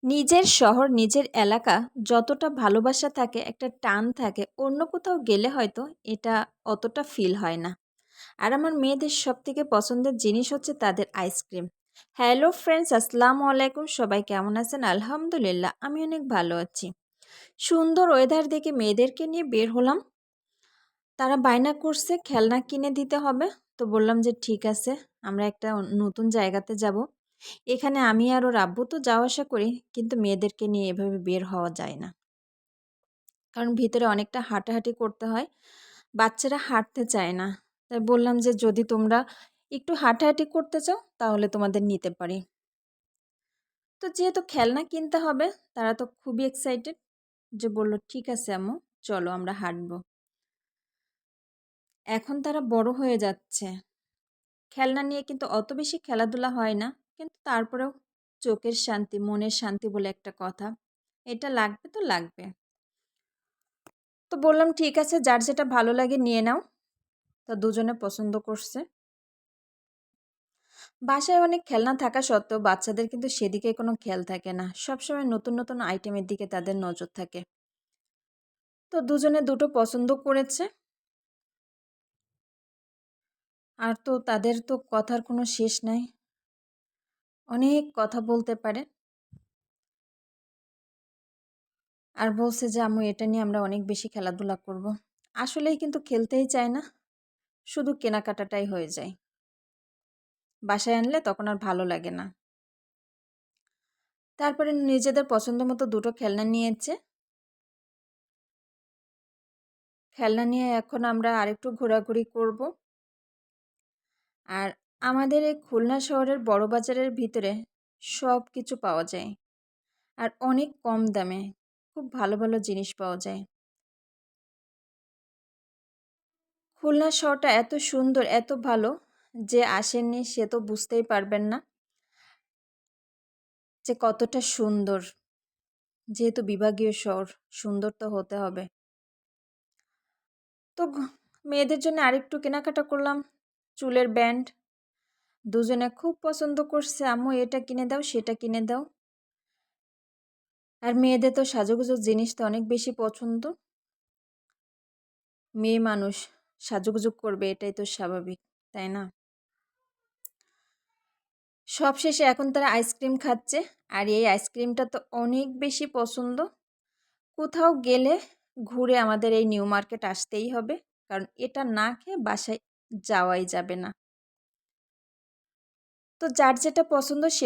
নিজের শহর, নিজের এলাকা যতটা ভালোবাসা থাকে, একটা টান থাকে, অন্য কোথাও গেলে হয়তো এটা অতটা ফিল হয় না। আর আমার মেয়েদের সবথেকে পছন্দের জিনিস হচ্ছে তাদের আইসক্রিম। হ্যালো ফ্রেন্ডস, আসসালামু আলাইকুম। সবাই কেমন আছেন? আলহামদুলিল্লাহ, আমি অনেক ভালো আছি। সুন্দর ওয়েদার দেখে মেয়েদেরকে নিয়ে বের হলাম। তারা বায়না করছে খেলনা কিনে দিতে হবে। তো বললাম যে ঠিক আছে, আমরা একটা নতুন জায়গাতে যাব। এখানে আমি আর ওর আব্বু তো যাওয়া আসা করি, কিন্তু মেয়েদেরকে নিয়ে এভাবে বের হওয়া যায় না। কারণ ভিতরে অনেকটা হাঁটাহাঁটি করতে হয়। বাচ্চারা হাঁটতে চায় না। তাই বললাম যে যদি তোমরা একটু হাঁটাহাঁটি করতে চাও তাহলে তোমাদের নিতে পারি। তো যেহেতু খেলনা কিনতে হবে, তারা তো খুবই এক্সাইটেড, যে বলল ঠিক আছে আম্মু, চলো আমরা হাঁটবো। এখন তারা বড় হয়ে যাচ্ছে। খেলনা নিয়ে কিন্তু অত বেশি খেলাধুলা হয় না, কিন্তু তারপরেও চোখের শান্তি, মনের শান্তি বলে একটা কথা। এটা লাগবে তো লাগবে। তো বললাম ঠিক আছে, যার যেটা ভালো লাগে নিয়ে নাও। তো দুজনে পছন্দ করছে। বাসায় অনেক খেলনা থাকা সত্ত্বেও বাচ্চাদের কিন্তু সেদিকে কোনো খেয়াল থাকে না। সবসময় নতুন নতুন আইটেমের দিকে তাদের নজর থাকে। তো দুজনে দুটো পছন্দ করেছে। আর তো তাদের তো কথার কোনো শেষ নাই। অনেক কথা বলতে পারে। আর বলছে যে আম্মু, এটা নিয়ে আমরা অনেক বেশি খেলাধুলা করব। আসলেই কিন্তু খেলতেই চায় না, শুধু কেনাকাটাটাই হয়ে যায়। বাসায় আনলে তখন আর ভালো লাগে না। তারপরে নিজেদের পছন্দ মতো দুটো খেলনা নিয়েছে। খেলনা নিয়ে এখন আমরা আরেকটু ঘোরাঘুরি করব। আর আমাদের এই খুলনা শহরের বড় বাজারের ভিতরে সব কিছু পাওয়া যায়। আর অনেক কম দামে খুব ভালো ভালো জিনিস পাওয়া যায়। খুলনা শহরটা এত সুন্দর, এত ভালো, যে আসেননি সে তো বুঝতেই পারবেন না যে কতটা সুন্দর। যেহেতু বিভাগীয় শহর, সুন্দর তো হতে হবে। তো মেয়েদের জন্য আরেকটু কেনাকাটা করলাম। চুলের ব্যান্ড দুজনে খুব পছন্দ করছে, আম্মু এটা কিনে দাও, সেটা কিনে দাও। আর মেয়েদের তো সাজুগুজুর জিনিস তো অনেক বেশি পছন্দ। মেয়ে মানুষ সাজুগুজু করবে, এটাই তো স্বাভাবিক, তাই না? সবশেষে এখন তারা আইসক্রিম খাচ্ছে। আর এই আইসক্রিমটা তো অনেক বেশি পছন্দ। কোথাও গেলে ঘুরে আমাদের এই নিউ মার্কেট আসতেই হবে, কারণ এটা না খেয়ে বাসায় যাওয়াই যাবে না। তো যার যেটা পছন্দ সে